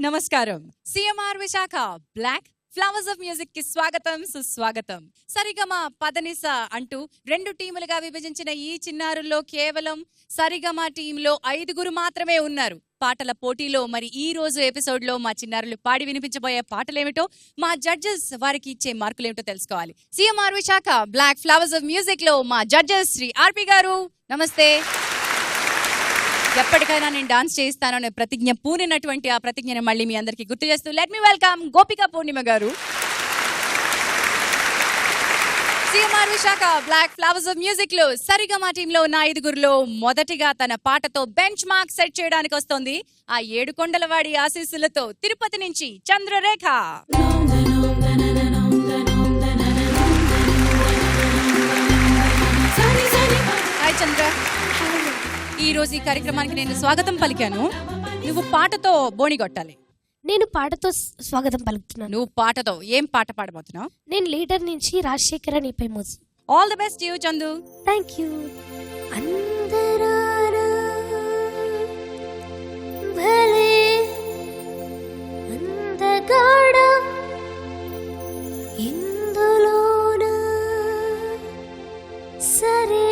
నమస్కారం. CMR Visakha black flowers of music కి స్వాగతం, సుస్వాగతం. సరిగమ పదనిస అంటూ 2 టీములుగా విభజించిన ఈ చిన్నారుల్లో కేవలం సరిగమ టీంలో 5 మాత్రమే ఉన్నారు. పాటల పోటీలో మరి ఈ రోజు ఎపిసోడ్ లో మా చిన్నారులు పాడి వినిపించబోయే పాటలేమిటో, మా జడ్జెస్ వారికి ఇచ్చే మార్కులేమిటో తెలుసుకోవాలి. CMR Visakha black flowers of music లో మా జడ్జెస్ శ్రీ ఆర్పి గారు, నమస్తే. ఎప్పటికైనా నేను డాన్స్ చేయిస్తాననే ప్రతిజ్ఞ పూనినటువంటి ఆ ప్రతిజ్ఞను మళ్ళీ మీ అందరికీ గుర్తు చేస్తూ let me welcome Gopika Purnima garu. CMR Visakha black flowers of music లో సరిగమ టీంలో ఉన్న 5 మొదటిగా తన పాటతో బెంచ్ మార్క్ సెట్ చేయడానికి వస్తోంది. ఆ 7 కొండలవాడి ఆశీస్సులతో తిరుపతి నుంచి చంద్రరేఖ. హాయ్ చంద్ర. ఈ రోజు ఈ కార్యక్రమానికి నేను స్వాగతం పలికాను. నువ్వు పాటతో బోణి కొట్టాలి. నేను పాటతో స్వాగతం పలుకుతున్నాను. నువ్వు పాటతో ఏం పాట పాడబోతున్నావు? నేను లీడర్ నుంచి రాజశేఖర నీపై మోజు. All the best you Chandu. Thank you. అందరానా భలే అందగాడ ఇందులోన సరే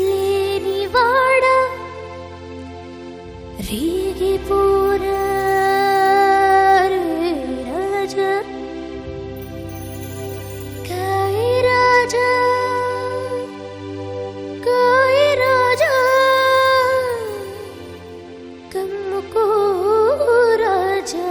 లేనివాడ రేగిపోరా రాజా కాయ రాజా కాయ రాజా కమ్ముకో రాజా.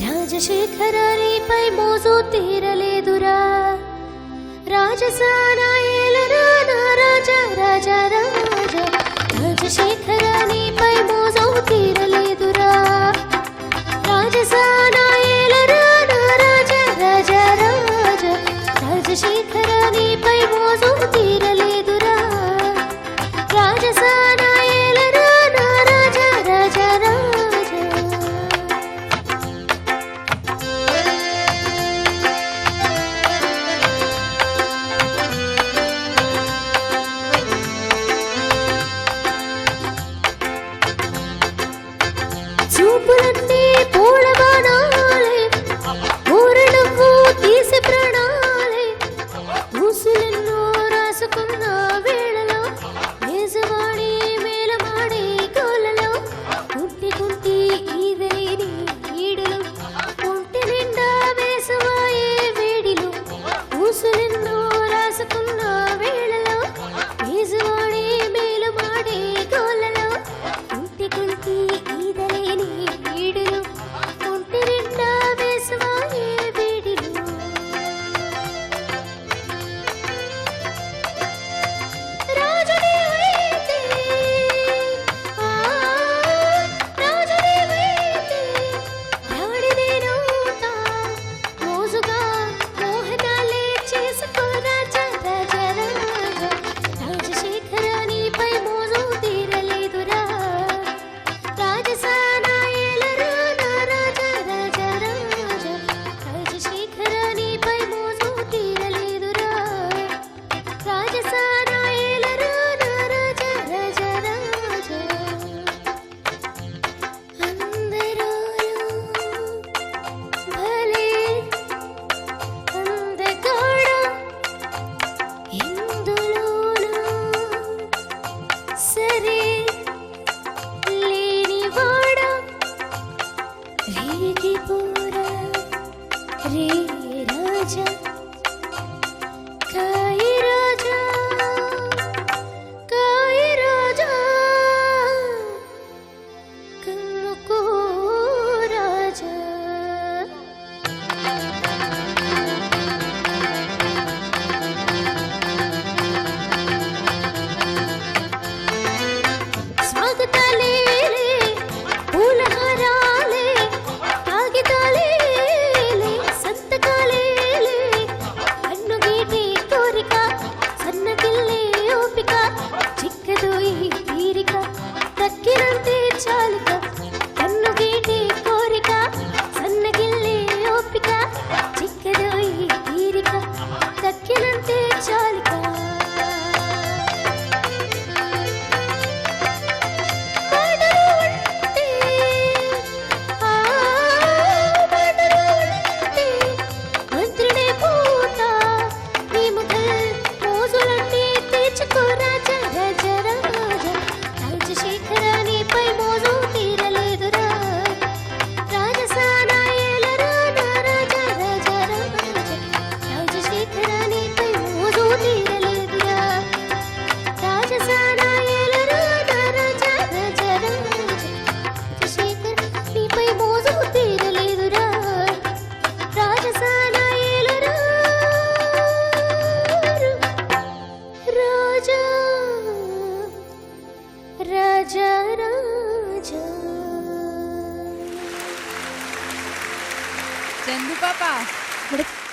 రాజశేఖర నీపై మోజు తీరలేదురా. రాజసానా ఏలరా నా రాజా రాజా రాజా. రాజశేఖర నీపై మోజు తీరలేదురా. రాజసానా ఏలరా నా రాజా రాజా రాజా. రాజశేఖర నీపై మోజు తీరలేదురా. రాజసానా ఏలరా నా రాజా రాజా రాజా.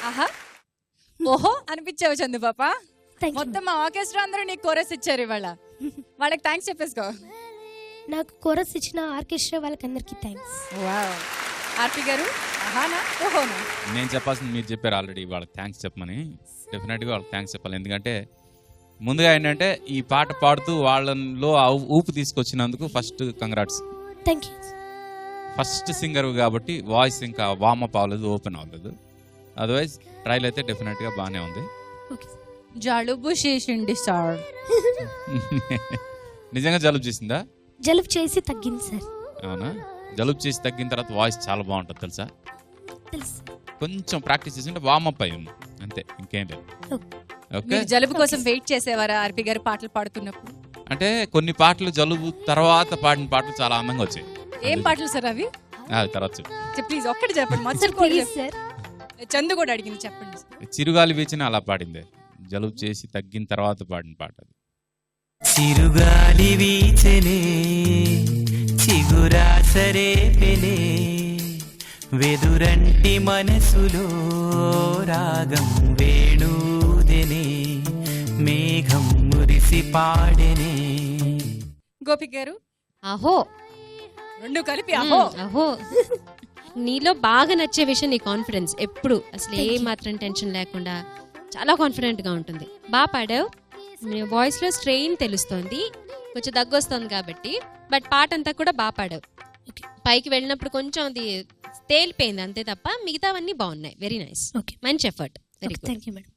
ఆహా ఓహో అనిపించావు చందు పాప. Thank you. మొత్తం మా ఆర్కెస్ట్రా అందరూ నీకు కోరస్ ఇచ్చారు ఇవాళ. వాళ్ళకి థ్యాంక్స్ చెప్పేసుకో. నాకు కోరస్ ఇచ్చిన ఆర్కెస్ట్రా వాళ్ళకందరికీ థ్యాంక్స్. వావ్. ఆర్పి గారు ఆహానా ఓహోనా? నేను చెప్పాల్సింది మీరు చెప్పారు ఆల్రెడీ. వాళ్ళకి థ్యాంక్స్ చెప్పమని. డెఫినెట్గా వాళ్ళకి థ్యాంక్స్ చెప్పాలి. ఎందుకంటే ముందుగా ఏంటంటే ఈ పాట పాడుతూ వాళ్ళలో ఆ ఊపు తీసుకొచ్చినందుకు first congrats. Thank you. First singer కాబట్టి వాయిస్ ఇంకా వార్మప్ అవ్వలేదు, ఓపెన్ అవ్వలేదు. అదర్వైజ్ ట్రైల్ అయితే డెఫినెట్గా బాగానే ఉంది. ఓకే. జలుబు చేసిండి సార్. నిజంగా జలుబు చేసిందా? జలుబు చేసి తగ్గింది సార్. అవునా? జలుబు చేసి తగ్గిన తర్వాత వాయిస్ చాలా బాగుంటుంది తెలుసా. తెలుసు. కొంచెం ప్రాక్టీస్ చేసింటే వార్మప్ అయ్యి ఉంది అంతే, ఇంకేం లేదు. ఓకే. మీరు జలుబు కోసం వెయిట్ చేసేవారా ఆర్పి గారు పాటలు పాడుతున్నప్పుడు? అంటే కొన్ని పాటలు జలుబు తర్వాత పాడిన పాటలు చాలా అందంగా వచ్చాయి. ఏం పాటలు సార్ అవి? అది తర్వాత చెప్పు. ప్లీజ్ ఒక్కటి చెప్పండి. సార్ మొత్తం ప్లీజ్ సార్. చందు కూడా అడిగింది చెప్పండి. చిరుగాలి వీచిన అలా పాడిందే, జలుబు చేసి తగ్గిన తర్వాత పాడిన పాట అది. చిరుగాలి వీచెనే చిగురాసరే పెనే వెదురంటి మనసులో రాగం వేణుదెనే మేఘం మురిసి పాడెనే. గోపిక్ గారు అహో రెండు కలిపి అహో. అహో నీలో బాగా నచ్చే విషయం నీ కాన్ఫిడెన్స్. ఎప్పుడు అసలు ఏ మాత్రం టెన్షన్ లేకుండా చాలా కాన్ఫిడెంట్ గా ఉంటుంది. బాగా పాడావు. నీ వాయిస్ లో స్ట్రెయిన్ తెలుస్తోంది, కొంచెం దగ్గు వస్తుంది కాబట్టి. బట్ పాట అంతా కూడా బాగా పాడావు. పైకి వెళ్ళినప్పుడు కొంచెం అది తేలిపోయింది అంతే తప్ప మిగతావన్నీ బాగున్నాయి. Very nice. ఓకే. మంచి effort. Very good. Thank you madam.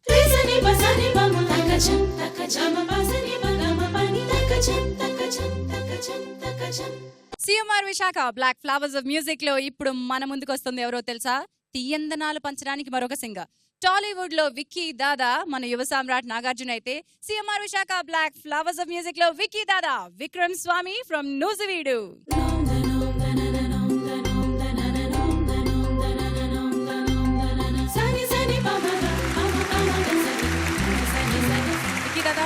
CMR Visakha black flowers of music లో ఇప్పుడు మన ముందుకు వస్తుంది ఎవరో తెలుసా? తీయందనాలు పంచడానికి మరొక సింగర్. టాలీవుడ్ లో విక్కీ దాదా, మన యువ సామ్రాట్ నాగార్జున అయితే CMR Visakha black flowers of music లో విక్కీ దాదా విక్రమ్ స్వామి ఫ్రమ్ నూజివీడు. విక్కీ దాదా,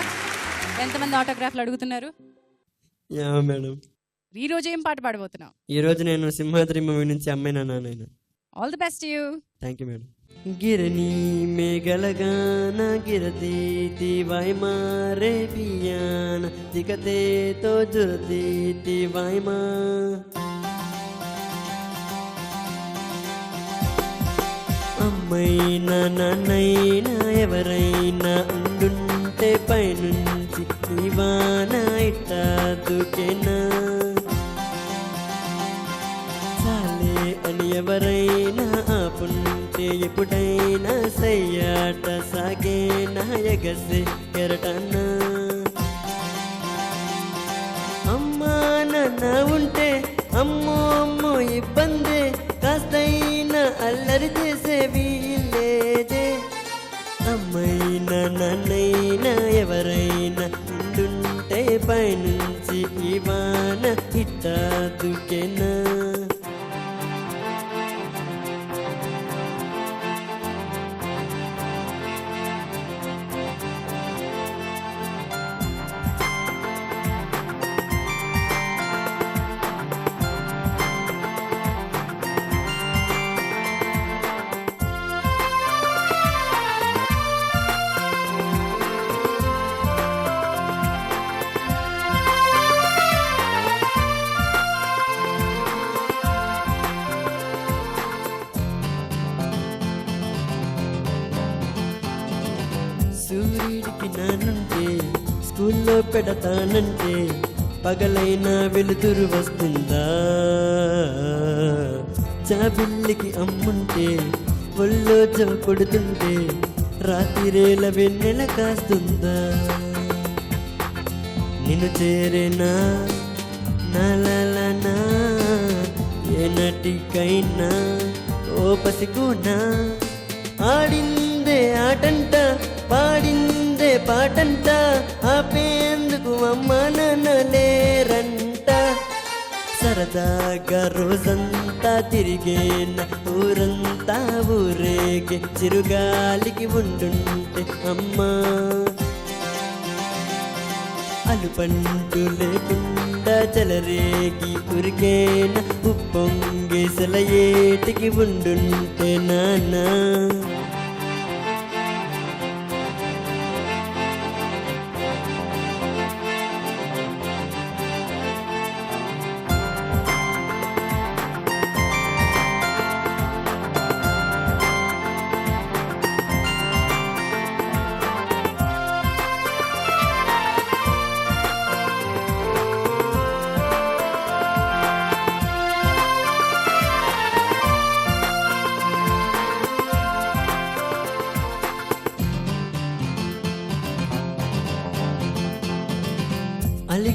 ఎంతమంది ఆటోగ్రాఫ్లు అడుగుతున్నారు? Yeah madam. ఈ రోజు ఏం పాట పాడబోతున్నావు? ఈ రోజు నేను సింహాద్రి మూవీ నుంచి అమ్మాయినా నాన్న. All the best you. Thank you madam. గిరణి మేఘలగాన గిరతీతి వాయిమారే పియాన దిగతే తో జురతీతి వాయిమా అమ్మైనా నాన్నైనా ఎవరైనా ఉండుంటే పైనుంచి ఇవాన ఇట్టా దుకేనా చాలే అని ఎవరైనా ఆపుంటే ఎప్పుడైనా సయ్యాట సాగేనా ఎగసే కెరటనా అమ్మా నాన్న ఉంటే అమ్మో అమ్మో ఇబ్బంది కాస్తైనా అల్లరి చేసే వీలేదే అమ్మైనా నాన్నైనా ఎవరైనా ఉండుంటే పైనుంచి ఇవాన ఇట్టా దుకేనా సూర్యుడికి నానుంటే స్కూల్లో పెడతానంటే పగలైనా వెలుతురు వస్తుందా చాబిల్లికి అమ్ముంటే ఒళ్ళో జవ కొడుతుంటే రాత్రిరేల వెన్నెల కాస్తుందా నిన్ను చేరేనా నాలనా ఏనాటికైనా ఓ పసికునా ఆడిందే ఆటంట పాడిందే పాటంట ఆపేందుకు అమ్మ నాన్న లేరంట సరదాగా రోజంతా తిరిగేన ఊరంతా ఊరేగే చిరుగాలికి ఉండుంటే అమ్మా అలుపంటూ లేకుండా చెలరేగి ఉరికేన ఉప్పొంగేసల ఏటికి ఉండుంటే నాన్న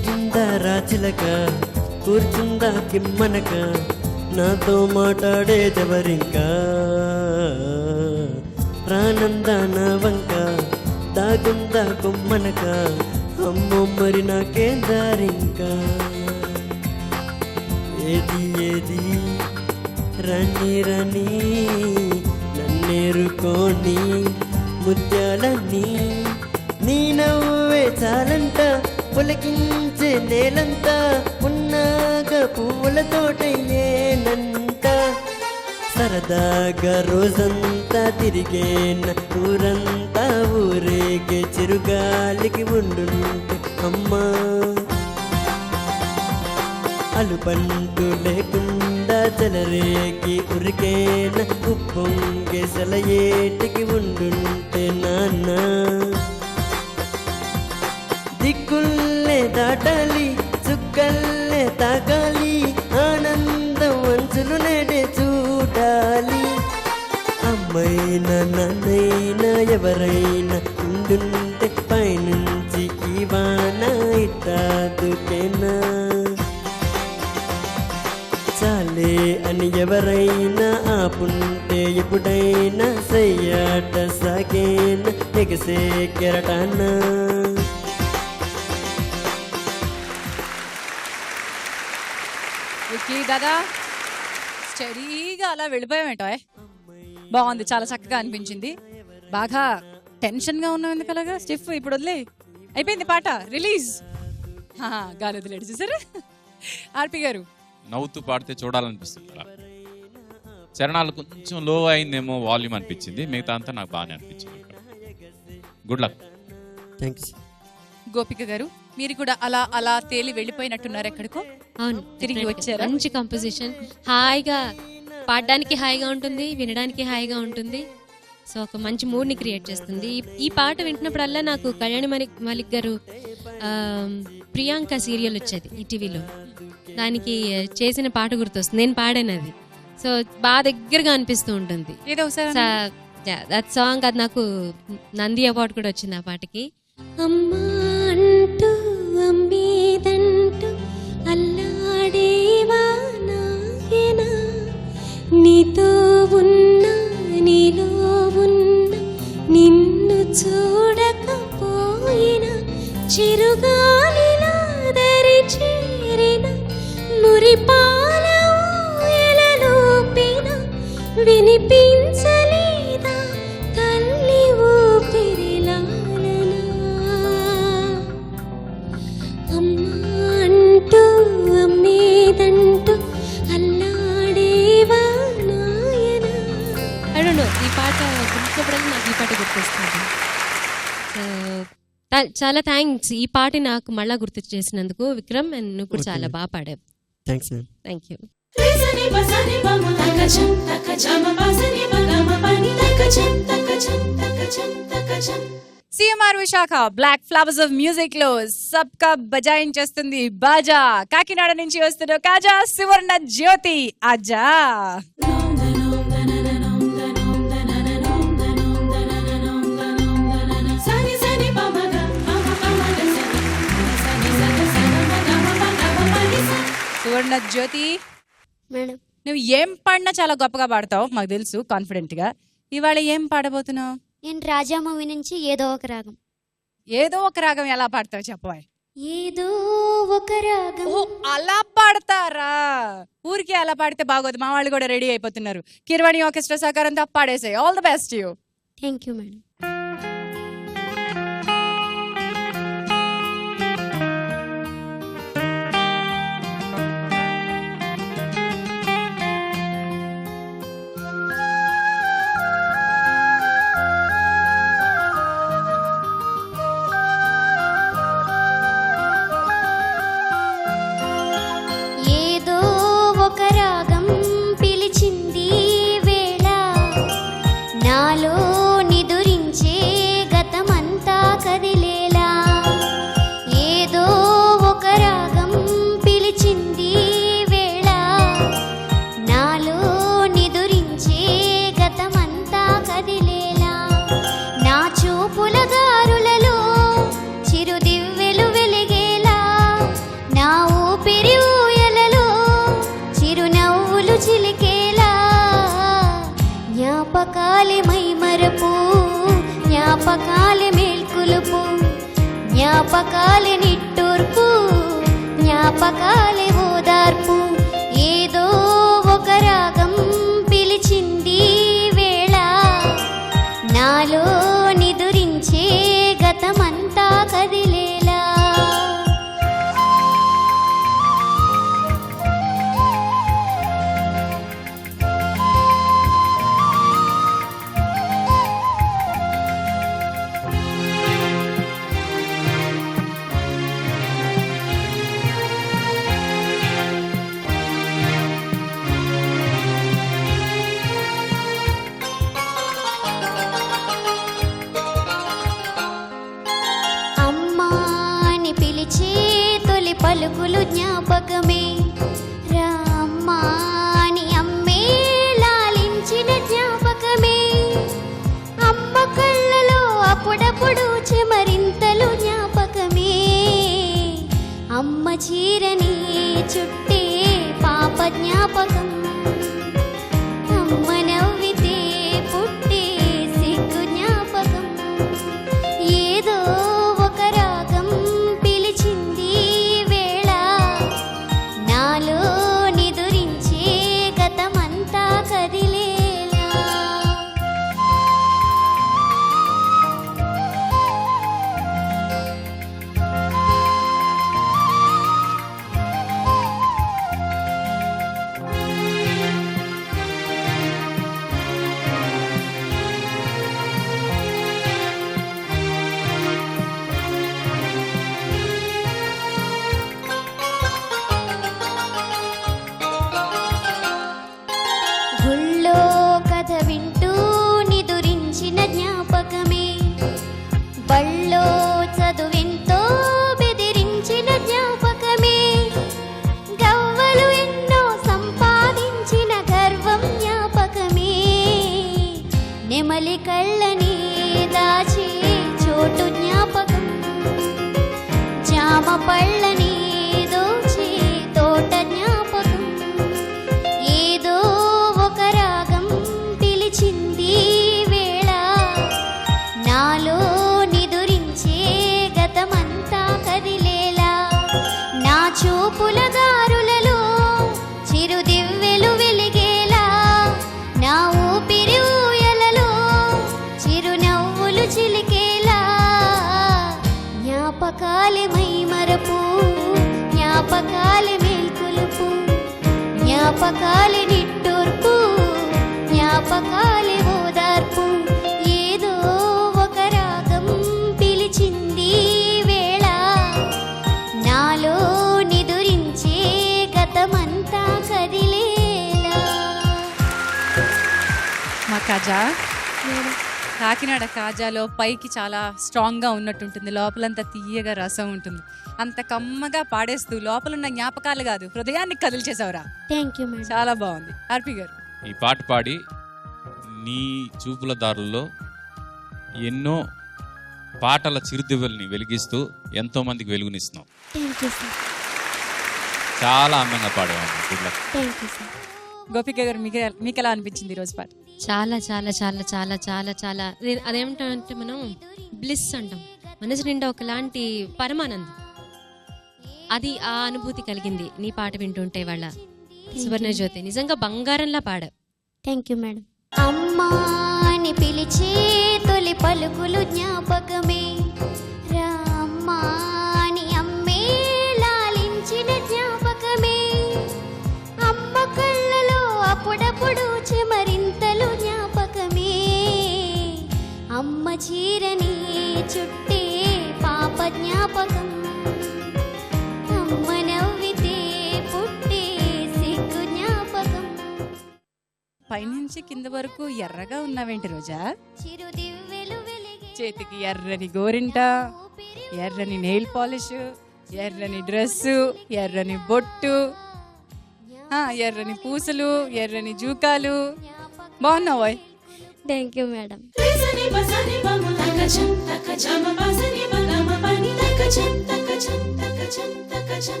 పలికిందా రాచిలక కూర్చుందా కిమ్మనక నాతో మాట్లాడేదెవరింకా రానందా నా వంక దాగుందా కొమ్మనక అమ్మో మరి నాకేం దారింకా ఏది ఏది రని రని నన్నేరుకోని ముత్యాలన్నీ నీ నవ్వే చాలంట పులకించే నేలంతా ఉన్నాగ పువ్వుల తోటయ్యేనంట సరదాగా రోజంతా తిరిగేన ఊరంతా ఊరేగే చిరుగాలికి ఉండుంటే అమ్మా అలుపంటూ లేకుండా చెలరేగి ఉరికేన ఉప్పొంగే సెలయేటికి ఉండుంటే నాన్న దిక్కుల్లే దాటాలి చుక్కల్లే తాగాలి ఆనందం అంచులు నేడే చూడాలి అమ్మైనా నాన్నైనా ఎవరైనా ఉండుంటే పైనుంచి ఈ వాన ఇట్టాదుకేనా చాలే అని ఎవరైనా ఆపుంటే ఎప్పుడైనా సయ్యాట సాగేనా ఎగసే కెరటానా విక్కీ దాదా స్టడీగా అలా వెళ్ళిపోయామేంటో బాగుంది, చాలా చక్కగా అనిపించింది. బాగా టెన్షన్గా ఉన్నాం ఎందుకలాగా స్టిఫ్. ఇప్పుడు వదిలే అయిపోయింది పాట రిలీజ్. గాలి వదిలేడు చూసారా ఆర్పి గారు. నవ్వుతూ పాడితే చూడాలనిపిస్తుంది. చరణాలు కొంచెం లో అయిందేమో వాల్యూమ్ అనిపించింది, మిగతా అంతా నాకు బాగానే అనిపించింది. Good luck. థ్యాంక్స్. గోపిక గారు మీరు కూడా అలా అలా తేలి వెళ్ళిపోయినట్టున్నారు ఎక్కడికో. అవును, తిరిగి వచ్చారా? మంచి కంపోజిషన్, హాయిగా పాడడానికి హాయిగా ఉంటుంది, వినడానికి హాయిగా ఉంటుంది. సో ఒక మంచి మూడ్ని క్రియేట్ చేస్తుంది. ఈ పాట వింటున్నప్పుడల్లా నాకు కళ్యాణి మాలిక్ గారు ప్రియాంక సీరియల్ వచ్చేది ఈటీవీలో, దానికి చేసిన పాట గుర్తొస్తుంది. నేను పాడాను అది. సో బాగా దగ్గరగా అనిపిస్తూ ఉంటుంది. ఏదో దట్ సాంగ్, అది నాకు నంది అవార్డు కూడా వచ్చింది ఆ పాటకి. అమ్మా అంటూ అమ్మేదంటూ అల్లాడేవా నాయనా, నీతో ఉన్నా నీలో ఉన్న నిన్ను చూడకపోయినా చిరుగాలిలా దరి చేరిన మురిపాల ఊయలలోపిన వినిపించలేదా తల్లి ఊపిరిలాలనా, అమ్మా అంటూ అమ్మేదంటూ అల్లాడేవా నాయనా. ఐ డోంట్ నో, ఈ పాట గుర్తున్నప్పుడల్లా నాకు ఈ పాట గుర్తొస్తుంది. చాలా థ్యాంక్స్ ఈ పాట నాకు మళ్ళా గుర్తు చేసినందుకు విక్రమ్. అండ్ నువ్వు కూడా చాలా బాగా పాడావు. Thanks ma'am. Thank you. CMR Visakha black flowers of music లో సబ్కా బజాయించేస్తుంది బాజా. కాకినాడ నుంచి వస్తున్న కాజా సువర్ణ జ్యోతి ఆజా. సువర్ణ జ్యోతి మేడం నువ్వు ఏం పాడినా చాలా గొప్పగా పాడతావు, మాకు తెలుసు కాన్ఫిడెంట్ గా. ఇవాళ ఏం పాడబోతున్నావు? నేను రాజా మూవీ నుంచి ఏదో ఒక రాగం. ఏదో ఒక రాగం ఎలా పాడతావు చెప్పవా? ఏదో ఒక రాగం. ఓ అలా పాడతారా? ఊరికి అలా పాడితే బాగోదు. మా వాళ్ళు కూడా రెడీ అయిపోతున్నారు. కిరవాణి ఆర్కెస్ట్రా సహకారంతో పాడేసాయి. All the best you. Thank you madam. నాలో నిదురించే జ్ఞాపకాలే మేల్కొలుపు, జ్ఞాపకాలే నిట్టూర్పు, జ్ఞాపకాలే ఓదార్పు. ఏదో ఒక రాగం పిలిచింది వేళ, నాలో నిదురించే గతమంతా కదిలేలా. అమ్మాని పిలిచే తొలి పలుకులు జ్ఞాపకమే, రామ్మాని అమ్మే లాలించిన జ్ఞాపకమే. అమ్మ కళ్ళలో అప్పుడప్పుడు చెమరింతలు జ్ఞాపకమే, అమ్మ చీరని చుట్టే పాప జ్ఞాపకం, అమ్మ నవ్వితే పుట్టే సిగ్గు జ్ఞాపకం. ఏదో ఒక రాగం పిలిచింది వేళ, నాలో నిదురించే గతమంతా కదిలేలా. గుళ్ళో కథ వింటూ నిదురించిన జ్ఞాపకమే, బళ్ళో చదువెంతో బెదిరించిన జ్ఞాపకమే. గవ్వలు ఎన్నో సంపాదించిన గర్వం జ్ఞాపకమే, నెమలి కళ్ళని దాచే చోటు జ్ఞాపకం, జామ పళ్ళని దోచే తోట జ్ఞాపకం. ఏదో ఒక రాగం పిలిచింది వేళ, నాలో నిదురించే గతమంతా కదిలేలా. నా చూపుల దారులలో చిరుదివ్వెలు వెలిగేలా, నా ఊపిరి ఊయలలో చిరునవ్వులు చిలికేలా. జ్ఞాపకాలే మైమరపు, జ్ఞాపకాలే మేల్కొలుపు, జ్ఞాపకాలే నిట్టూర్పు, జ్ఞాపకాలే ఓదార్పు. ఏదో ఒక రాగం పిలిచింది వేళ, నాలో నిదురించే గతమంతా కదిలేలా. మా కాజా కాకినాడ కాజాలో పైకి చాలా స్ట్రాంగ్ గా ఉన్నట్టుంటుంది, లోపలంతా తీయగా రసం ఉంటుంది. అంత కమ్మగా పాడేస్తూ లోపలున్న జ్ఞాపకాలు కాదు హృదయాన్ని కదిల్చేసావురా. Thank you madam. చాలా బాగుంది. ఆర్పి గారు, ఈ పాట పాడి నీ చూపుల దారుల్లో ఎన్నో పాటల చిరుదివ్వల్ని వెలిగిస్తూ ఎంతో మందికి వెలుగునిస్తున్నావు. Thank you sir. చాలా అందంగా పాడేవాడిని. Good luck. Thank you sir. Gopika గారు, మీకు ఎలా అనిపించింది ఈరోజు పాట? చాలా చాలా చాలా చాలా చాలా చాలా అదేమిటంటే మనం బ్లిస్ అంటాం, మనసు నిండా ఒకలాంటి పరమానందం, అది ఆ అనుభూతి కలిగింది నీ పాట వింటుంటే. వాళ్ళ సువర్ణజ్యోతి నిజంగా బంగారంలా పాడ. Thank you madam. అమ్మాని పిలిచే తొలి పలుకులు జ్ఞాపకమే, రామ్మాని అమ్మే లాలించిన జ్ఞాపకమే. అమ్మ కళ్ళలో అప్పుడప్పుడు చెమరింతలు జ్ఞాపకమే, అమ్మ చీరని చుట్టే పాప జ్ఞాపకం, అమ్మ నవ్వితే పుట్టే సిగ్గు జ్ఞాపకం. పైనుంచి కింద వరకు ఎర్రగా ఉన్నావేంటి రోజా? చిరుదివ్వెలు వెలిగే చేతికి ఎర్రని గోరింట, ఎర్రని నెయిల్ పాలిష్, ఎర్రని డ్రెస్సు, ఎర్రని బొట్టు, ఎర్రని పూసలు, ఎర్రని జూకాలు. బాగున్నావు. Thank you madam.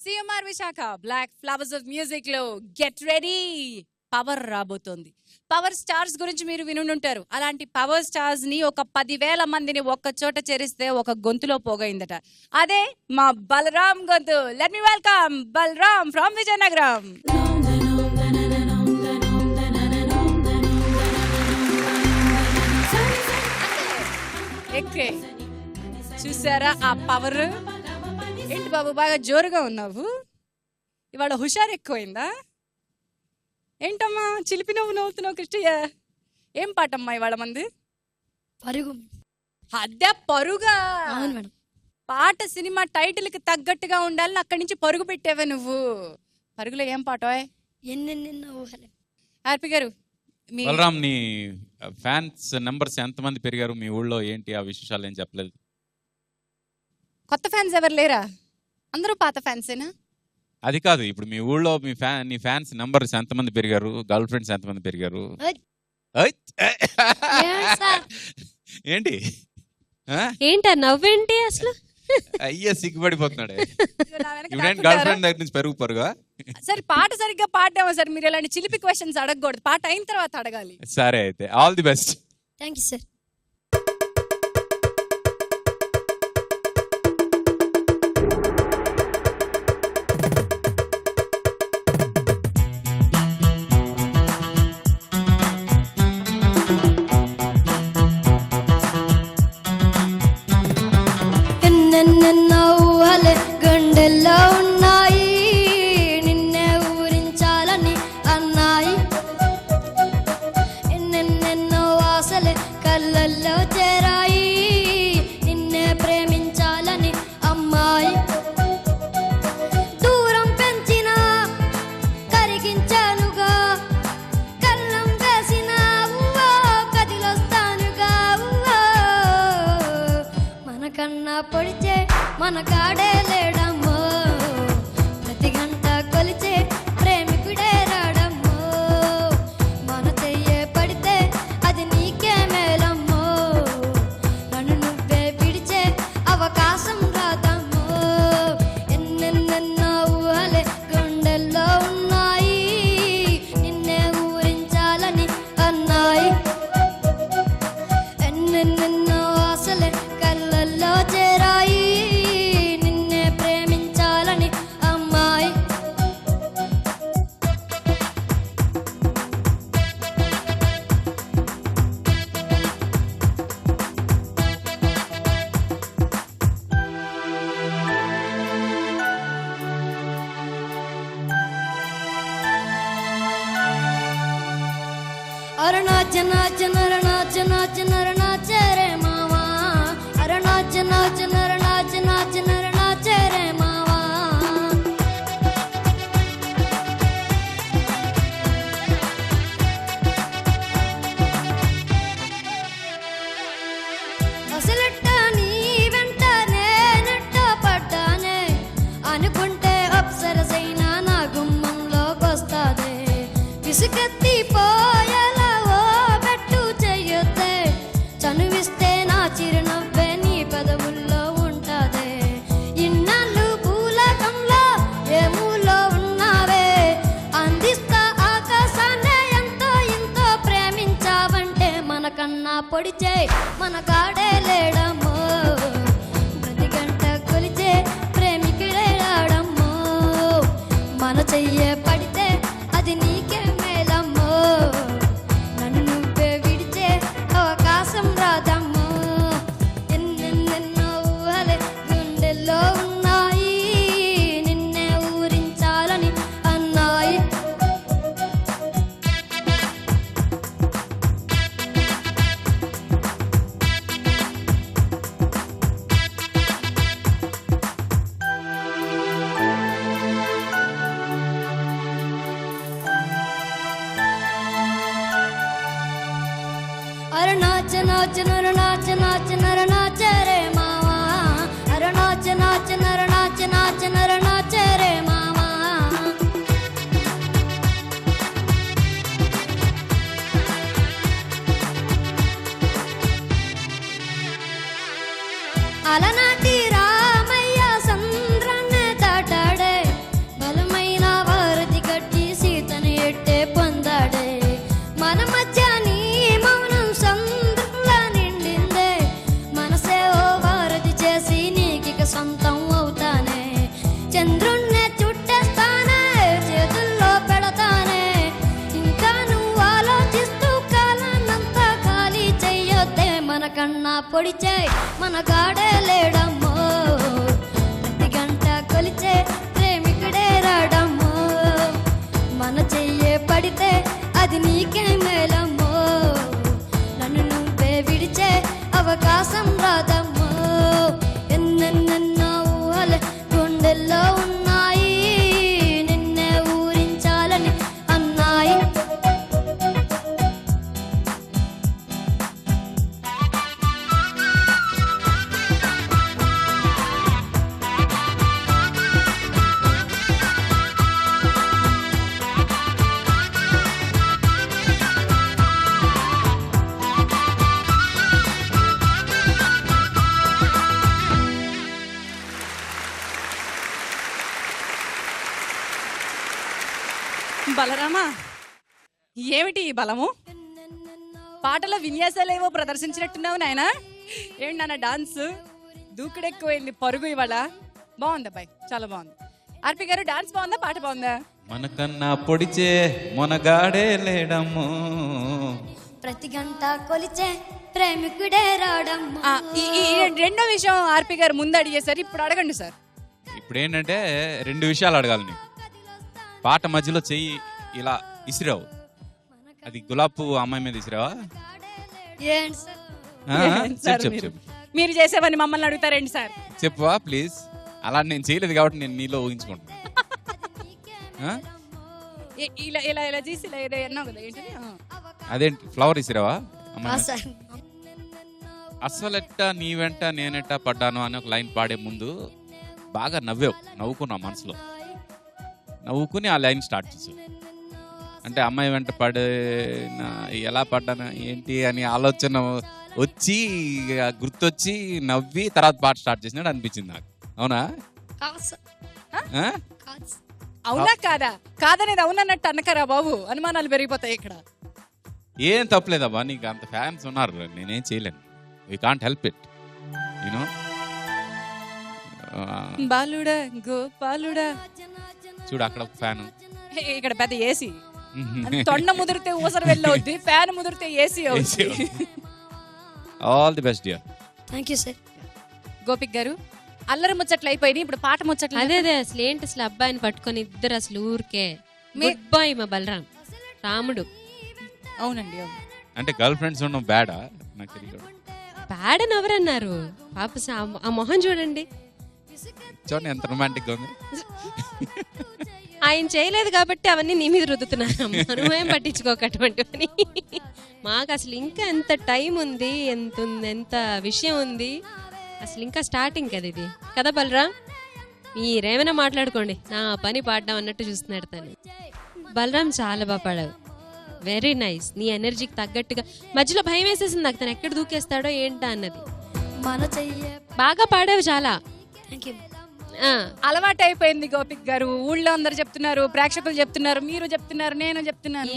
CMR Visakha black flowers of music లో గెట్ రెడీ, పవర్ రాబోతోంది. పవర్ స్టార్స్ గురించి మీరు వినుంటారు. అలాంటి పవర్ స్టార్స్ ని ఒక 10,000 మందిని ఒక్క చోట చేరిస్తే ఒక గొంతులో పోగైందట. అదే మా బలరాం గొంతు. Let me welcome Balaram from Vizianagaram. ఎక్కే చూసారా ఆ పవర్? ఏంటి బాబు బాగా జోరుగా ఉన్నావు, ఇవాళ హుషారు ఎక్కువైందా ఏంటమ్మా? చిలిపి నవ్వు నవ్వుతున్నావు కృష్ణయ్య. ఏం పాటమ్మా ఇవాళ మంది? పరుగు. అద్దె పరుగా? అవును మేడం. పాట సినిమా టైటిల్ కి తగ్గట్టుగా ఉండాలని అక్కడి నుంచి పరుగు పెట్టావే నువ్వు. పరుగులో ఏం పాట? ఎన్నెన్నెన్నో ఊహలే. ఆర్పి గారు మీ బలరాం, నీ ఫ్యాన్స్ నెంబర్స్ ఎంతమంది పెరిగారు మీ ఊళ్ళో? ఏంటి ఆ విశేషాలు ఏం చెప్పలేదు? కొత్త ఫ్యాన్స్ ఎవరు లేరా? అందరూ పాత ఫ్యాన్సేనా? అది కాదు, ఇప్పుడు మీ ఊళ్ళో నీ ఫ్యాన్స్ నెంబర్స్ ఎంతమంది పెరిగారు? గర్ల్ ఫ్రెండ్స్ ఎంతమంది పెరిగారు? ఏంటి ఏంటా నవ్వేంటి అసలు? అయ్యా సిగ్గుపడిపోతున్నాడే. నా వెనక ఇప్పుడేంటి గర్ల్ దాక్కుంటారా? ఫ్రెండ్ దగ్గర నుంచి పరుగా? సరే పాట సరిగ్గా పాడామా సార్? మీరు ఇలాంటి చిలిపి క్వశ్చన్స్ అడగకూడదు, పాట అయిన తర్వాత అడగాలి. సరే అయితే all the best. Thank you sir. ఎన్నెన్నెన్నో ఊహలే గుండెల్లో ఉన్నాయి, నిన్నే ఊరించాలని అన్నాయి. ఎన్నెన్నెన్నో ఆశలే కళ్ళల్లో చేరాయి, నిన్నే ప్రేమించాలని అమ్మాయి. దూరం పెంచిన కరిగించానుగా, కళ్ళం వేసిన కదిలొస్తానుగా. మనకన్నా పొడిచే మన కాడే లేడమ్మో, ప్రతి గంట కొలిచే ప్రేమికుడే రాడమ్మో. మన చెయ్యే పడితే అది నీకే మేలమ్మో, నన్ను నువ్వే పిడిచే అవకాశం రాదమ్మో. ఎన్నెన్నెన్నో ఊహలే గుండెల్లో ఉన్నాయి, నిన్నే ఊరించాలని అన్నాయి. ఎన్నెన్నెన్నో ఆశలే కళ్ళల్లో చేరాయి, నిన్నే ప్రేమించాలని అమ్మాయి. అరుణాచ నాచ నరనాచ నాచ నరనాచ రే మావా, అరుణాచ నాచ నరనాచ నాచ నరనాచ రే మావా. అసలెట్ట నీ వెంట నేనెట్ట పడ్డానే, అనుకుంటే అప్సరసైనా నా గుమ్మంలోకొస్తాదే. విసుకెత్తి పోయేలా ఓ బెట్టు చెయ్యొద్దే, చనువిస్తే నా చిరునవ్వే నీ పెదవుల్లో ఉంటాదే. ఇన్నాళ్ళు పూలకంలో ఏ మూలో ఉన్నావే, అందిస్తా ఆకాశాన్నే ఎంతో ఎంతో ప్రేమించావంటే. మనకన్నా పొడిచే మన కాడే లేడమ్మో, ప్రతి గంట కొలిచే ప్రేమికుడే రాడమ్మో. మన చెయ్యే పడితే అది నీకే మేలమ్మో, నన్ను నువ్వే విడిచే అవకాశం రాదమ్మో. ఎన్నెన్నెన్నో ఊహలే గుండెల్లో ఉన్నాయి, నిన్నే ఊరించాలని అన్నాయి. అరుణాచ నాచ నరనాచ నాచ నరనాచ రే మావా, అరుణాచ నాచ నరనాచ నాచ నరనాచ రే మావా. అలనాటి రామయ్య సంద్రాన్ని దాటాడే, బలమైన వారధి కట్టి సీతని ఎట్టే పొందాడే. మన పొడిచే మన గాడే లేడమ్మో ప్రతి గంట కొలిచే ప్రేమికుడే రాడమ్మో మన చెయ్యే పడితే అది నీకే మేలమ్మో నన్ను నువ్వే విడిచే అవకాశం రాదమ్మో ఎన్నెన్నెన్నో ఊహలే గుండెల్లో ఉన్నాయి నిన్నే ఊరించాలని అన్నాయి బలరామా, ఏమిటి ఈ బలము? పాటలో విన్యాసాలేవో ప్రదర్శించినట్టున్నావు నాయనా. ఏంటి నాన్న డాన్స్ దూకుడెక్కువైంది, పరుగు ఇవాళ. బాగుంది అబ్బాయి, చాలా బాగుంది. ఆర్పి గారు డాన్స్ బాగుందా, పాట బాగుందా? మనకన్నా పొడిచే మొనగాడే లేడమ్మో. ప్రతి గంట కొలిచే ప్రేమికుడే రాడమ్మో ఈ రెండో విషయం ఆర్పి గారు ముందు అడిగేసారు, ఇప్పుడు అడగండి సార్. ఇప్పుడు ఏంటంటే 2 విషయాలు అడగాలి నీకు. పాట మధ్యలో చెయ్యి ఇలా ఇసిరావు, అది గులాబ్ పువ్వు అమ్మాయి మీద ఇసిరావా? ఏంటి సార్ చెప్పు చెప్పు మీరు చేసేవని మమ్మల్ని అడుగుతారేంటి సార్? చెప్పువా ప్లీజ్. అలా నేను చేయలేదు కాబట్టి నేను నీలో ఊహించుకుంటున్నా. ఇలా ఇలా ఇలా చేసి ఇలా ఏదో అన్నావు కదా, ఏంటది? అదేంటి ఫ్లవర్ ఇసిరావా అమ్మాయి? సార్ అసలెట్ట నీ వెంట నేనెట్ట పడ్డాను అని ఒక లైన్ పాడే ముందు బాగా నవ్వుకున్నా మనసులో. నవ్వుకుని ఆ లైన్ స్టార్ట్ చేసావు. అంటే అమ్మాయి వెంట ఎలా పడ్డాను ఏంటి అని ఆలోచన వచ్చి గుర్తొచ్చి నవ్వి తర్వాత పాట స్టార్ట్ చేసినట్టు అనిపించింది నాకు. అవునా? అవునా కాదా? కాదనేది అవునన్నట్టు అన్నకరా బాబు, అనుమానాలు పెరిగిపోతాయి ఇక్కడ. ఏం తప్పలేదబ్బా, నీకు అంత ఫ్యాన్స్ ఉన్నారు, నేనేం చేయలేను. We can't help it, you know. బాలుడా గోపాలుడా, చూడు అక్కడ ఒక ఫ్యాన్, ఇక్కడ పెద్ద ఏసీ. తొండ ముదిరితే ఊసరు వెళ్ళవుద్ది, ఫ్యాన్ ముదిరితే ఏసీ అవుతుంది. All the best dear. Thank you sir. Gopika గారు, అల్లరి ముచ్చట్లు అయిపోయింది, ఇప్పుడు పాట ముచ్చట్లు. అదే అసలు ఏంటి అసలు అబ్బాయిని పట్టుకొని ఇద్దరు అసలు ఊరికే గుడ్ బాయ్ మా బలరాం రాముడు. అవునండి, అవును. అంటే గర్ల్ ఫ్రెండ్స్ ఉండడం బ్యాడా? నాకు తెలియదు. బ్యాడ్ అని ఎవరన్నారు? పాప ఆ మొహం చూడండి, చూడండి ఎంత రొమాంటిక్ గా ఉంది. ఆయన చేయలేదు కాబట్టి అవన్నీ నీ మీద రుద్దుతున్నారు. మనమేం పట్టించుకోకటువంటివని. మాకు అసలు ఇంకా ఎంత టైం ఉంది, ఎంత విషయం ఉంది, అసలు ఇంకా స్టార్టింగ్ కదా ఇది, కదా బలరాం? మీరేమైనా మాట్లాడుకోండి, నా పని పాడడం అన్నట్టు చూస్తున్నాడు తను. బలరాం చాలా బాగా పాడావు, వెరీ నైస్. నీ ఎనర్జీకి తగ్గట్టుగా. మధ్యలో భయం వేసేసింది నాకు, తను ఎక్కడ దూకేస్తాడో ఏంటా అన్నది. బాగా పాడావు చాలా. Thank you. అలవాటు అయిపోయింది గోపిక్ గారు. ఊళ్ళో అందరు చెప్తున్నారు, ప్రేక్షకులు చెప్తున్నారు, మీరు చెప్తున్నారు, నేను చెప్తున్నాను.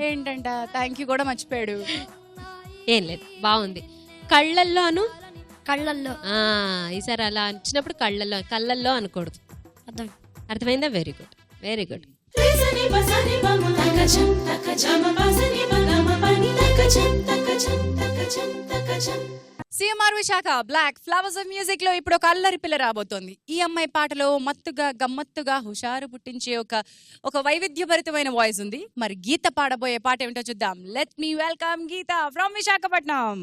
ఏంటంట థ్యాంక్ యూ కూడా మర్చిపోయాడు. ఏం లేదు, బాగుంది. కళ్ళల్లో ఈసారి అలా వచ్చినప్పుడు కళ్ళల్లో అనకూడదు, అర్థమైందా? Very good, very good. CMR Visakha black flowers of music లో ఇప్పుడు ఒక అల్లరి పిల్ల రాబోతోంది. ఈ అమ్మాయి పాటలో మత్తుగా గమ్మత్తుగా హుషారు పుట్టించే ఒక వైవిధ్యభరితమైన వాయిస్ ఉంది. మరి గీత పాడబోయే పాట ఏమిటో చూద్దాం. Let me welcome Geetha from Visakhapatnam.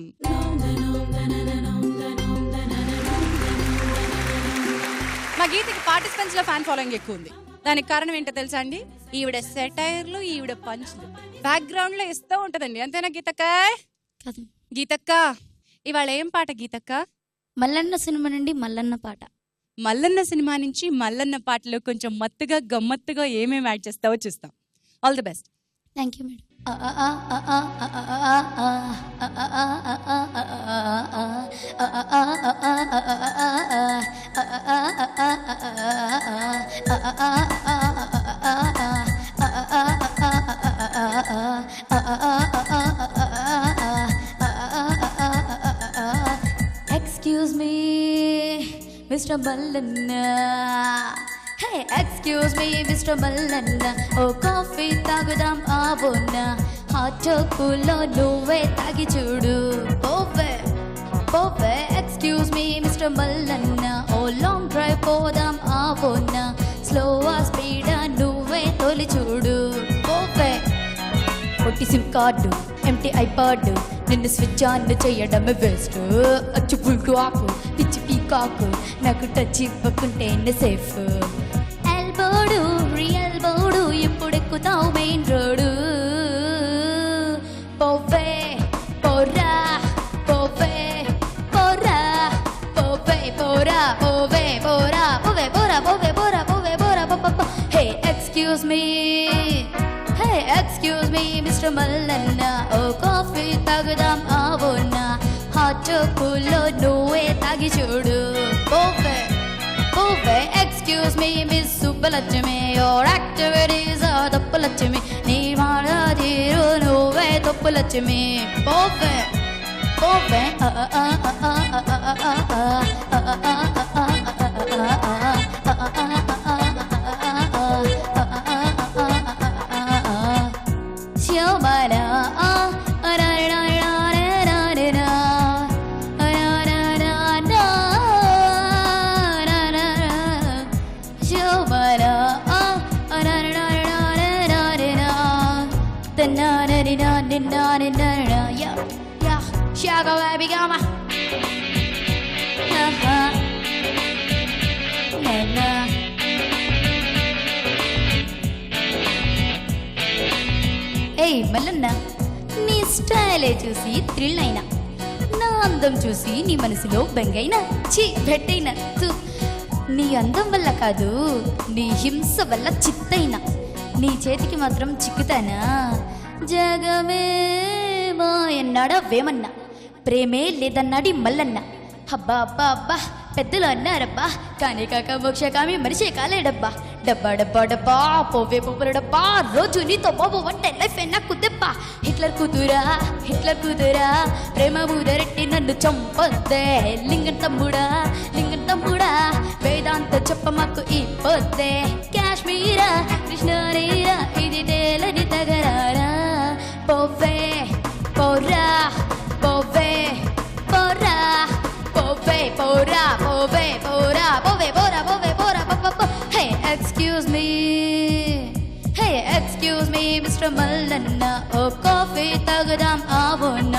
మా గీతకి పార్టిసిపెంట్స్ లో ఫ్యాన్ ఫాలోయింగ్ ఎక్కువ ఉంది. దానికి కారణం ఏంటో తెలుసా అండి? ఈవిడ సెటైర్లు, ఈవిడ పంచులు బ్యాక్గ్రౌండ్ లో ఇస్తూ ఉంటదండి. అంతేనా గీతక్క? గీతక్క, ఇవాళ ఏం పాట గీతక్క? మల్లన్న సినిమా నుండి మల్లన్న పాట. మల్లన్న సినిమా నుంచి మల్లన్న పాటలో కొంచెం మత్తుగా గమ్మత్తుగా ఏమేమి యాడ్ చేస్తావో చూస్తాం. All the best. Thank you madam. Excuse me, Mr. Mallanna. Hey, excuse me, Mr. Mallanna. Oh, coffee తాగుదాం ఆవున్నా. హాట్ కోలో నువ్వే తాగి చూడు. పోవే ఎక్స్క్యూజ్ మీ మిస్టర్ మల్లన్న ఓ లాంగ్ డ్రైవ్ పోదాం ఆవోన్న స్లోవా స్పీడా నువ్వే తొలి చూడు ఓవే పొట్టి సిమ్ కార్డు ఎంటీ ఐపాడ్ నిన్ను స్విచ్ ఆన్ చేయడమే బెస్ట్ అచ్చు ఫుల్ టాక్ పిచ్చి పీకాక్ నాకు టచ్ ఇవ్వకుంటే సేఫ్ ఎల్బోడు రియల్ బోడు ఇప్పుడు ఎక్కుతావు మెయిన్ రోడ్ పోవే పోరా పోవే పోరా పోవే పోరా పోవే పోరా పోవే పోరా పోవే పోరా పోవే పోరా పప్ప hey excuse me hey excuse me mister Mallanna ఓ కాఫీ తాగుదాం ఆవోన్న హాట్ కూల్లో నువ్వే తాగి చూడు పోవే పోవే excuse me miss Subbalakshmi your activities తప్పులక్ష్మి నీ మాట తీరు నువ్వే తప్పులక్ష్మి పోవే పోవే Shobhana yeah, yeah, Chicago, baby, come on. ఏయ్ మల్లన్న నీ స్టైలే చూసి థ్రిల్ అయినా నా అందం చూసి నీ మనసులో బెంగైనా ఛీ బెట్టైనా నీ అందం వల్ల కాదు నీ హింస వల్ల చిత్తైనా నీ చేతికి మాత్రం చిక్కుతానా జగమే మాయన్నాడా వేమన్నా ప్రేమే లేదన్నాడి మల్లన్న అబ్బా అబ్బా అబ్బా పెద్దలు అన్నారబ్బా కానీ కాక మోక్షకామి మనిషే కాలేడబ్బా డబ్బా డబ్బా డబ్బా పోవే పోపుల డబ్బా రోజు నీతో బాబు వంటే లైఫ్ నాకు దెబ్బ హిట్లర్ కూతురా ప్రేమ ముదరెట్టి నన్ను చంపొద్దే లింగం తమ్ముడా వేదాంత చెప్ప మాకు ఈ పొద్దే కాశ్మీరా కృష్ణారీరా ఇది తేలని తగరారా పోవే పోరా పోవే పోరా పోవే పోరా పోవే పోరా పోవే పోరా పోవే పోరా పప్ప hey excuse me mister Mallanna ఓ కాఫీ తాగుదాం ఆవోన్న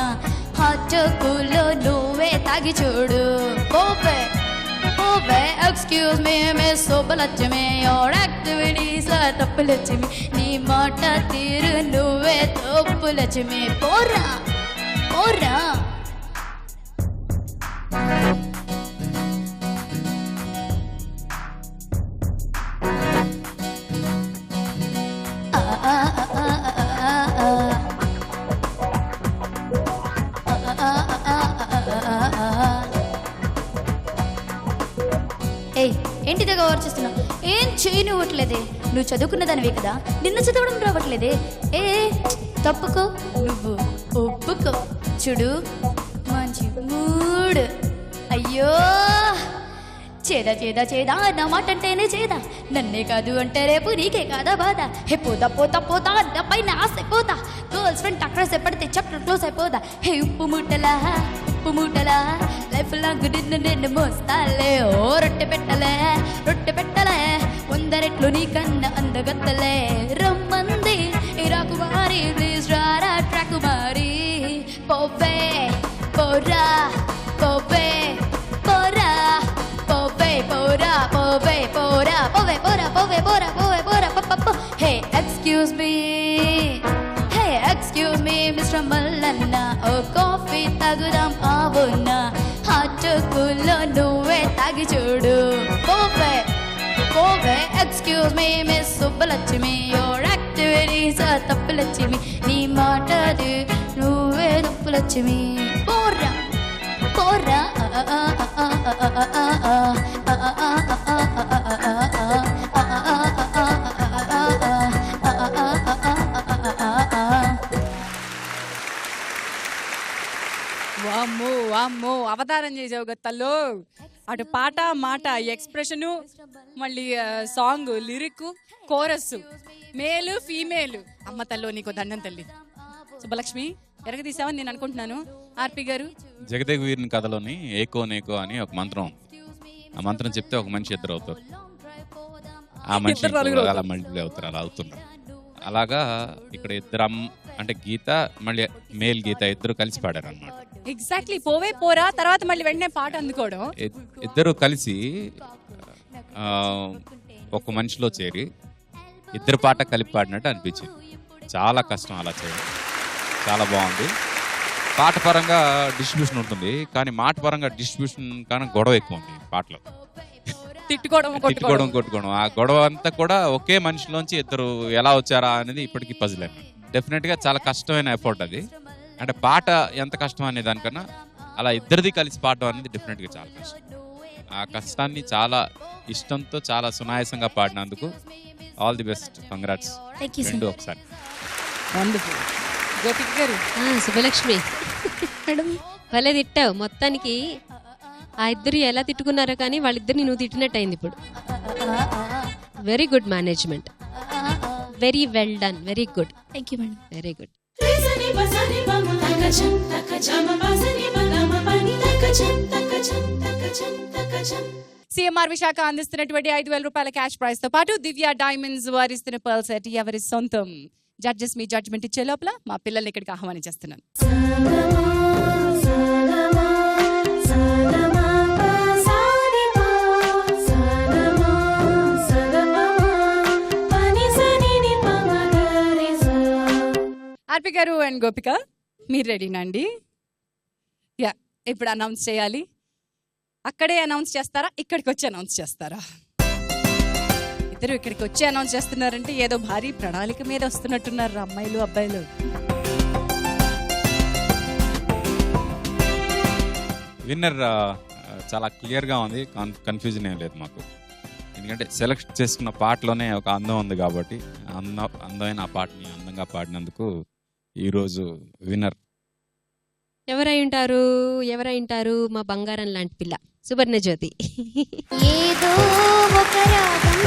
హాట్ కూల్లో నువ్వే తాగి చూడు పోవే పోవే excuse me miss Subbalakshmi your activities తప్పులక్ష్మి నీ మాట తీరు నువ్వే తప్పులక్ష్మి పోరా పోరా ఏయ్ ఏంటి దగ్గర ఓవర్ చేస్తున్నావు ఏం చేయనివ్వట్లేదే నువ్వు చదువుకున్న దానివే కదా నిన్న చదవడం రావట్లేదే ఏ తప్పుకో నువ్వు ఒప్పుకో చూడు మంచి మూడ్ అయ్యో చేదా నా మాట అంటేనే చేదా నన్నే కాదు అంటే రేపు నీకే కాదా బాధ హే పోతా నా పైన ఆశ అయిపోతా గర్ల్స్ ఫ్రెండ్ అక్కడ చెప్పడితే చాప్టర్ క్లోజ్ అయిపోదా హే ఉప్పు మూటలా లైఫ్ లాంగ్ నిన్ను మోస్తాలే ఓ రొట్టె పెట్టలే వందరెట్లు నీకన్నా అందగత్తలే రమ్మంది ఇరాకు మారి ప్లీజ్ రారా ట్రాక్ మారి పోవే పోరా పోవే పోరా పోవే పోరా పోవే పోరా పోవే పోరా పోవే పోరా పోవే పోరా పప్ప hey excuse me mister Mallanna ఓ కాఫీ తాగుదాం ఆవోన్న హాట్ కూల్లో నువ్వే తాగి చూడు పోవే పోవే excuse me miss Subbalakshmi your activities తప్పులక్ష్మి నీ మాటది నువ్వే తప్పులక్ష్మి పోరా పోరా వామ్మో అవతారం చేసావు గత్తల్లో అటు పాట మాట ఎక్స్ప్రెషను మళ్ళీ సాంగ్ లిరిక్ కోరస్ మేలు ఫీమేల్ అమ్మ తల్లో నీకు దండం తల్లి సుబ్బలక్ష్మి ఎరగదీసావని నేను అనుకుంటున్నాను ఆర్పి గారు జగదేక వీరుని కథలోని ఏకో నేకో అని ఒక మంత్రం ఉంది. ఆ మంత్రం చెప్తే ఒక మనిషి ఇద్దరు అవుతారు, ఆ మనిషి ఇద్దరు నలుగురు అలా మల్టిప్లై అవుతారు, అలా అవుతున్నారు. అలాగా ఇక్కడ ఇద్దరు అంటే గీత మళ్ళీ మేల్ గీత ఇద్దరు కలిసి పాడారు అనమాట. ఎగ్జాక్ట్లీ పోవే పోరా తర్వాత మళ్ళీ వెంటనే పాట అందుకోవడం. ఇద్దరు కలిసి ఒక మనిషిలో చేరి ఇద్దరు పాట కలిపి పాడినట్టు అనిపించింది. చాలా కష్టం అలా చేయడం, చాలా బాగుంది. పాట పరంగా డిస్ట్రిబ్యూషన్ ఉంటుంది, కానీ మాట పరంగా డిస్ట్రిబ్యూషన్ కానీ గొడవ ఎక్కువ ఉంది పాటలో. తిట్టుకోవడం కొట్టుకోవడం ఆ గొడవ అంతా కూడా ఒకే మనిషిలోంచి ఇద్దరు ఎలా వచ్చారా అనేది ఇప్పటికీ పజిల్ అయినా. డెఫినెట్ గా చాలా కష్టమైన ఎఫర్ట్ అది. అంటే పాట ఎంత కష్టం అనే దానికన్నా అలా ఇద్దరిది కలిసి పాడడం అనేది డెఫినెట్ గా చాలా కష్టం. ఆ కష్టాన్ని చాలా ఇష్టంతో చాలా సునాయాసంగా పాడినందుకు ఆల్ ది బెస్ట్, కంగ్రాట్స్ రెండు ఒకసారి. వండర్ఫుల్. గోపిక గారు శుభలక్ష్మి భలే తిట్టావు. మొత్తానికి ఆ ఇద్దరు ఎలా తిట్టుకున్నారో కానీ వాళ్ళిద్దరిని నువ్వు తిట్టినట్టు అయింది ఇప్పుడు. Very good management, very well done, very good. Thank you madam. Very good. CMR Visakha అందిస్తున్నటువంటి 5,000 రూపాయల క్యాష్ ప్రైజ్ తో పాటు దివ్య డైమండ్స్ వారిస్తున్న పర్ల్ సెట్ ఎవరి సొంతం. జడ్జెస్ మీ జడ్జ్మెంట్ ఇచ్చే లోపల మా పిల్లల్ని ఇక్కడికి ఆహ్వానించేస్తున్నాను. ఆర్పి గారు అండ్ గోపిక మీరు రెడీనండి? యా, ఇప్పుడు అనౌన్స్ చేయాలి. అక్కడే అనౌన్స్ చేస్తారా, ఇక్కడికి వచ్చి అనౌన్స్ చేస్తారా? ఇద్దరు ఇక్కడికి వచ్చి అనౌన్స్ చేస్తున్నారంటే ఏదో భారీ ప్రణాళిక మీద వస్తున్నట్టున్నారు అమ్మాయిలు అబ్బాయిలు. విన్నర్ చాలా క్లియర్గా ఉంది, కన్ఫ్యూజన్ ఏం లేదు మాకు. ఎందుకంటే సెలెక్ట్ చేసుకున్న పాటలోనే ఒక అందం ఉంది కాబట్టి అందమైన ఆ పాటని అందంగా పాడినందుకు ఈరోజు విన్నర్ ఎవరై ఉంటారు? మా బంగారం లాంటి పిల్ల సువర్ణ జ్యోతి. ఏదో ఒక రాగం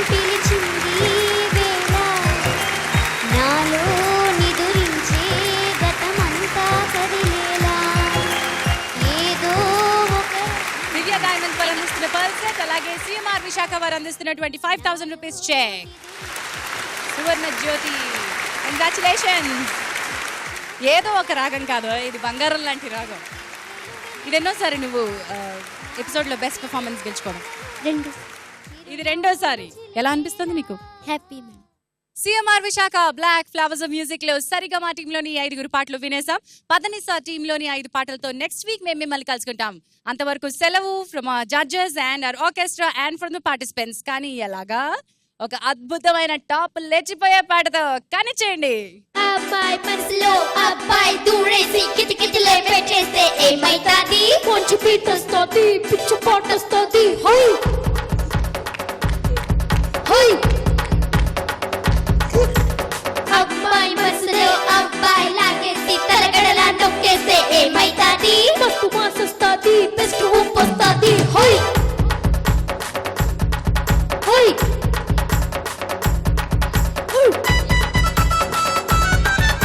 పిలిచింది వేళ, నాలో నిదురించే గతమంతా కదిలేలా. ఏదో ఒక దివ్య డైమండ్స్ వారు అందిస్తున్న పర్ల్ సెట్, అలాగే సిఎంఆర్ విశాఖ వారు అందిస్తున్నటువంటి 5,000 రూపీస్ చెక్. సువర్ణ జ్యోతి, కంగ్రాచులేషన్స్. ఏదో ఒక రాగం కాదు, ఇది బంగారం లాంటి రాగం. ఇది ఎన్నోసారి నువ్వు ఎపిసోడ్లో బెస్ట్ పర్ఫార్మెన్స్ గెలుచుకోవడం? ఇది రెండోసారి. ఎలా అనిపిస్తుంది మీకు? Happy madam. CMR Visakha black flowers of music లో సరిగమ టీంలోని 5 పాటలు వినేసాం. పదనిసా టీంలోని 5 పాటలతో నెక్స్ట్ వీక్ మేము మిమ్మల్ని కలుసుకుంటాం. అంతవరకు సెలవు from our judges and hour orchestra and from the participants. కానీ ఎలాగా ఒక అద్భుతమైన టాప్ లేచిపోయే పాటతో కనిచేయండి. అబ్బాయి మనసులో అబ్బాయి దూరేసి కిటికిటిలే పెట్టేస్తే ఏమైతాది? కొంచెం పీటొస్తుంది, పిచ్చు పోటొస్తుంది.